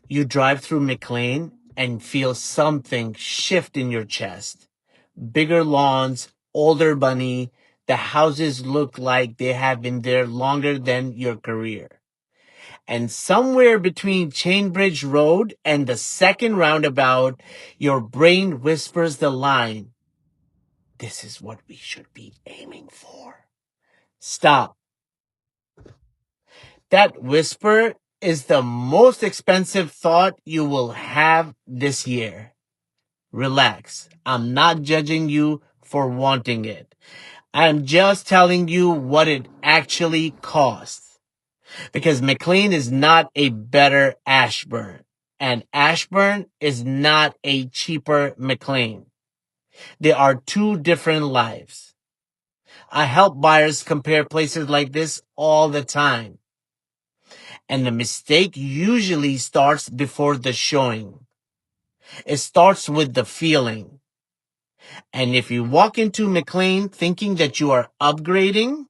You drive through McLean and feel something shift in your chest. Bigger lawns, older bunny. The houses look like they have been there longer than your career. And somewhere between Chainbridge Road and the second roundabout, your brain whispers the line, "This is what we should be aiming for." Stop. That whisper is the most expensive thought you will have this year. Relax. I'm not judging you for wanting it. I'm just telling you what it actually costs. Because McLean is not a better Ashburn. And Ashburn is not a cheaper McLean. They are two different lives. I help buyers compare places like this all the time. And the mistake usually starts before the showing. It starts with the feeling. And if you walk into McLean thinking that you are upgrading,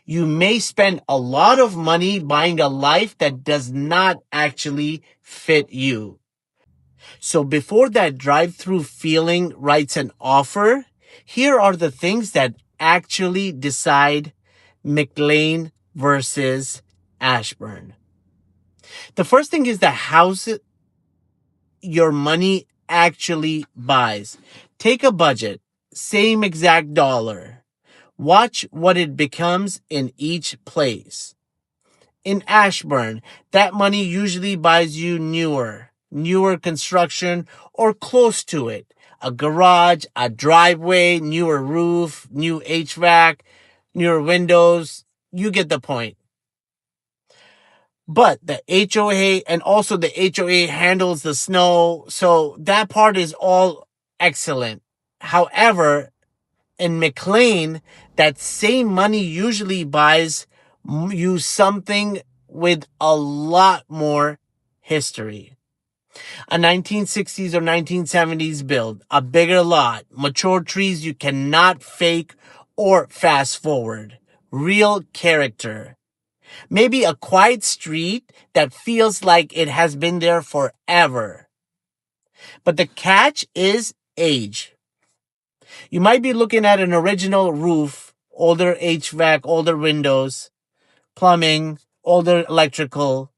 you may spend a lot of money buying a life that does not actually fit you. So before that drive-through feeling writes an offer, here are the things that actually decide McLean versus Ashburn. The first thing is the house your money actually buys. Take a budget, same exact dollar. Watch what it becomes in each place. In Ashburn, that money usually buys you newer construction or close to it. A garage, a driveway, newer roof, new HVAC, newer windows. You get the point. But the HOA and also the HOA handles the snow. So that part is all excellent. However, in McLean, that same money usually buys you something with a lot more history. A 1960s or 1970s build, a bigger lot, mature trees you cannot fake or fast forward, real character. Maybe a quiet street that feels like it has been there forever. But the catch is age. You might be looking at an original roof, older HVAC, older windows, plumbing, older electrical,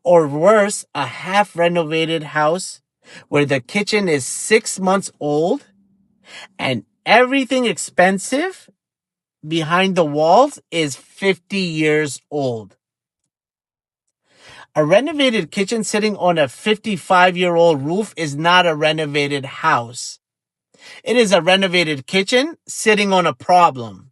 or worse, a half renovated house where the kitchen is 6 months old and everything expensive behind the walls is 50 years old. A renovated kitchen sitting on a 55-year-old roof is not a renovated house. It is a renovated kitchen sitting on a problem.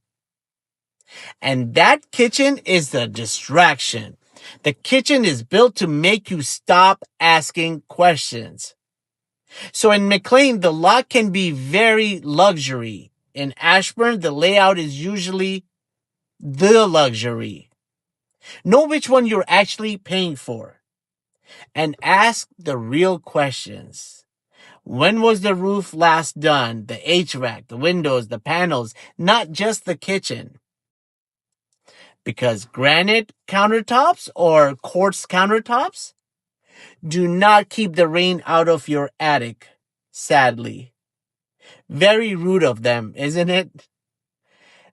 And that kitchen is the distraction. The kitchen is built to make you stop asking questions. So in McLean, the lot can be very luxury. In Ashburn, the layout is usually the luxury. Know which one you're actually paying for. And ask the real questions. When was the roof last done? The HVAC, the windows, the panels, not just the kitchen. Because granite countertops or quartz countertops do not keep the rain out of your attic, sadly. Very rude of them, isn't it?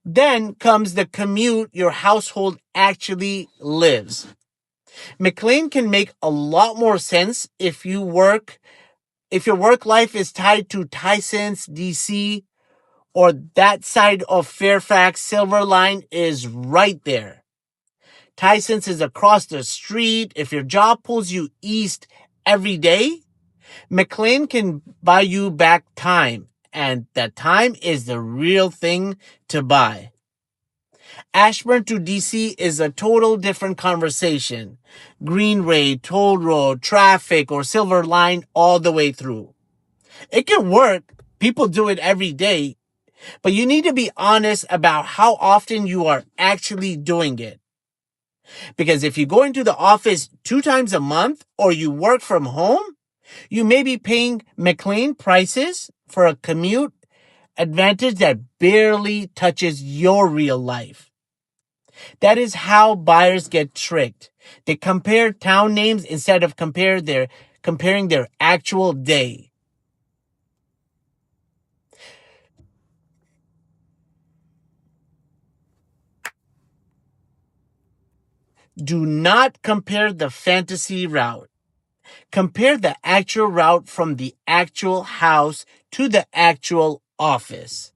Then comes the commute your household actually lives. McLean can make a lot more sense if your work life is tied to Tyson's, DC, or that side of Fairfax. Silver Line is right there. Tyson's is across the street. If your job pulls you east every day, McLean can buy you back time. And that time is the real thing to buy. Ashburn to DC is a total different conversation. Green rate, toll road, traffic, or silver line all the way through. It can work. People do it every day. But you need to be honest about how often you are actually doing it. Because if you go into the office 2 times a month or you work from home, you may be paying McLean prices for a commute advantage that barely touches your real life. That is how buyers get tricked. They compare town names instead of comparing their actual day. Do not compare the fantasy route. Compare the actual route from the actual house to the actual office.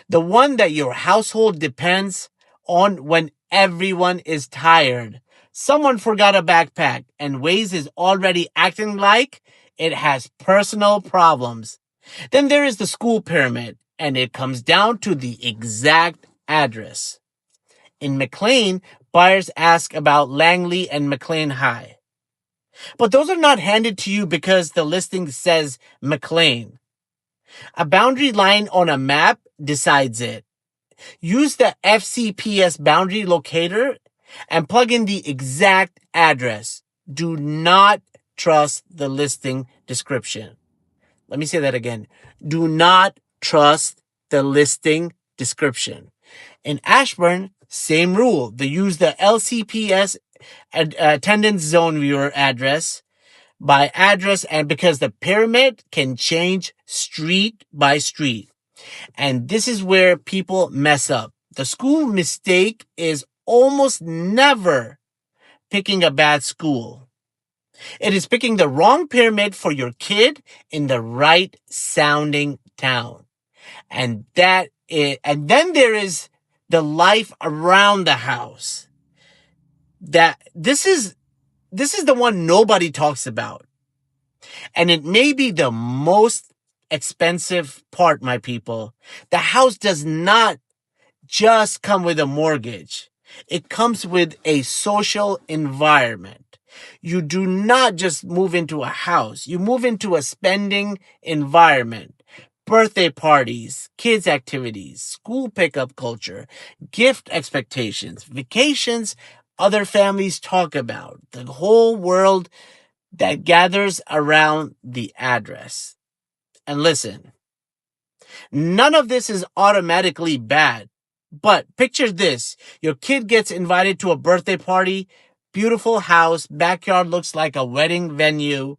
The one that your household depends on when everyone is tired. Someone forgot a backpack and Waze is already acting like it has personal problems. Then there is the school pyramid, and it comes down to the exact address. In McLean, buyers ask about Langley and McLean High. But those are not handed to you because the listing says McLean. A boundary line on a map decides it. Use the FCPS boundary locator and plug in the exact address. Do not trust the listing description. Let me say that again. Do not trust the listing description. In Ashburn, same rule. They use the LCPS attendance zone viewer address by address, and because the pyramid can change street by street. And this is where people mess up. The school mistake is almost never picking a bad school. It is picking the wrong pyramid for your kid in the right sounding town. And then there is the life around the house. This is the one nobody talks about. And it may be the most expensive part, my people. The house does not just come with a mortgage. It comes with a social environment. You do not just move into a house. You move into a spending environment. Birthday parties, kids activities, school pickup culture, gift expectations, vacations other families talk about. The whole world that gathers around the address. And listen, none of this is automatically bad. But picture this. Your kid gets invited to a birthday party, beautiful house, backyard looks like a wedding venue.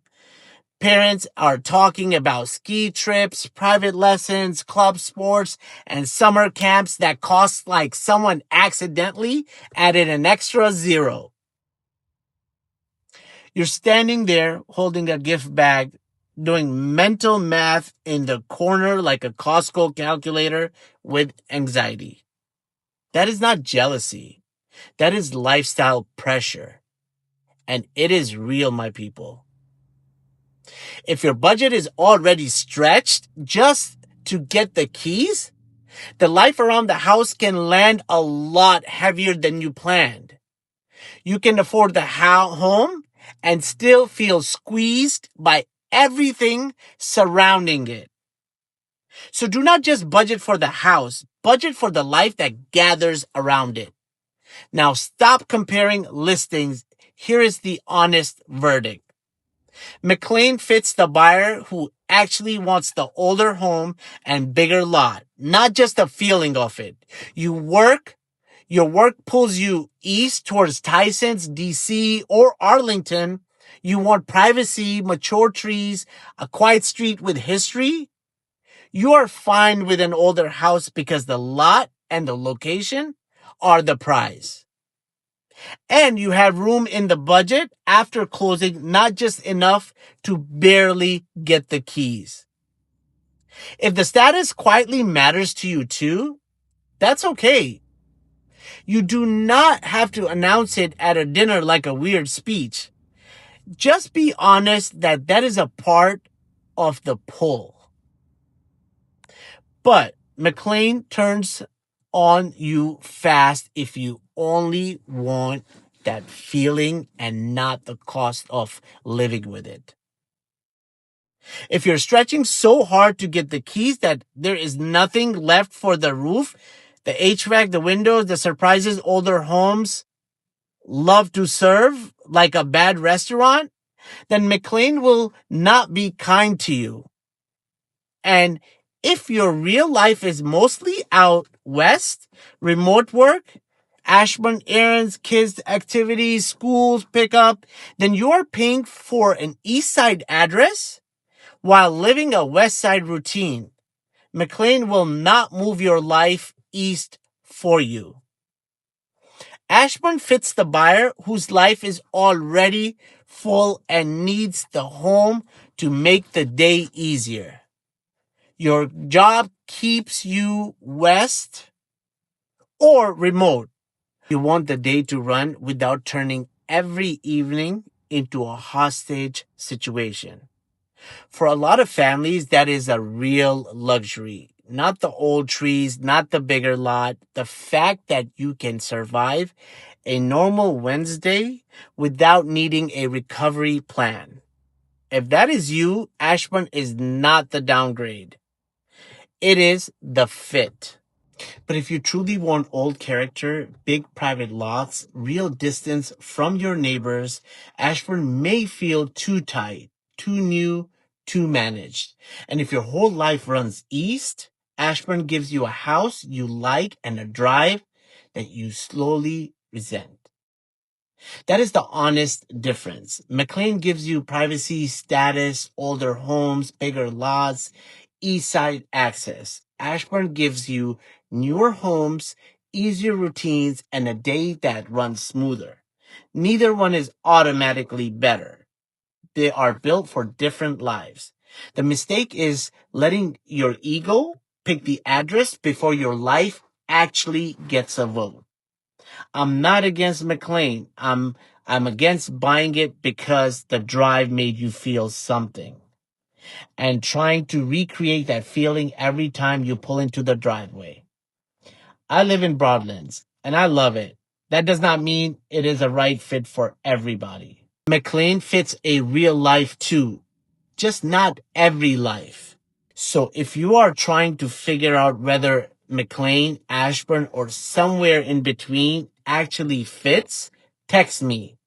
Parents are talking about ski trips, private lessons, club sports, and summer camps that cost like someone accidentally added an extra zero. You're standing there holding a gift bag, doing mental math in the corner like a Costco calculator with anxiety. That is not jealousy. That is lifestyle pressure. And it is real, my people. If your budget is already stretched just to get the keys, the life around the house can land a lot heavier than you planned. You can afford the home and still feel squeezed by everything surrounding it. So do not just budget for the house, budget for the life that gathers around it. Now stop comparing listings. Here is the honest verdict. McLean fits the buyer who actually wants the older home and bigger lot, not just the feeling of it. Your work pulls you east towards Tyson's, DC, or Arlington. You want privacy, mature trees, a quiet street with history. You are fine with an older house because the lot and the location are the prize. And you have room in the budget after closing, not just enough to barely get the keys. If the status quietly matters to you too, that's okay. You do not have to announce it at a dinner like a weird speech. Just be honest that is a part of the pull. But McLean turns on you fast if you only want that feeling and not the cost of living with it. If you're stretching so hard to get the keys that there is nothing left for the roof, the HVAC, the windows, the surprises older homes love to serve like a bad restaurant, then McLean will not be kind to you. And if your real life is mostly out west, remote work, Ashburn errands, kids' activities, schools, pickup, then you're paying for an east side address while living a west side routine. McLean will not move your life east for you. Ashburn fits the buyer whose life is already full and needs the home to make the day easier. Your job keeps you west or remote. You want the day to run without turning every evening into a hostage situation. For a lot of families, that is a real luxury. Not the old trees, not the bigger lot. The fact that you can survive a normal Wednesday without needing a recovery plan. If that is you, Ashburn is not the downgrade. It is the fit. But if you truly want old character, big private lots, real distance from your neighbors, Ashburn may feel too tight, too new, too managed. And if your whole life runs east, Ashburn gives you a house you like and a drive that you slowly resent. That is the honest difference. McLean gives you privacy, status, older homes, bigger lots, east side access. Ashburn gives you newer homes, easier routines, and a day that runs smoother. Neither one is automatically better. They are built for different lives. The mistake is letting your ego pick the address before your life actually gets a vote. I'm not against McLean. I'm against buying it because the drive made you feel something and trying to recreate that feeling every time you pull into the driveway. I live in Broadlands and I love it. That does not mean it is a right fit for everybody. McLean fits a real life too, just not every life. So if you are trying to figure out whether McLean, Ashburn, or somewhere in between actually fits, text me.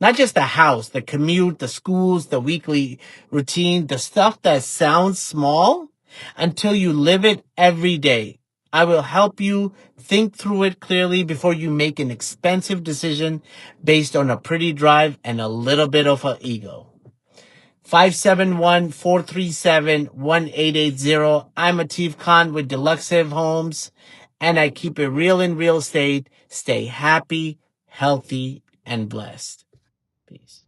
Not just the house, the commute, the schools, the weekly routine, the stuff that sounds small until you live it every day. I will help you think through it clearly before you make an expensive decision based on a pretty drive and a little bit of an ego. 571-437-1880. I'm Atif Khan with Deluxive Homes, and I keep it real in real estate. Stay happy, healthy, and blessed. Peace.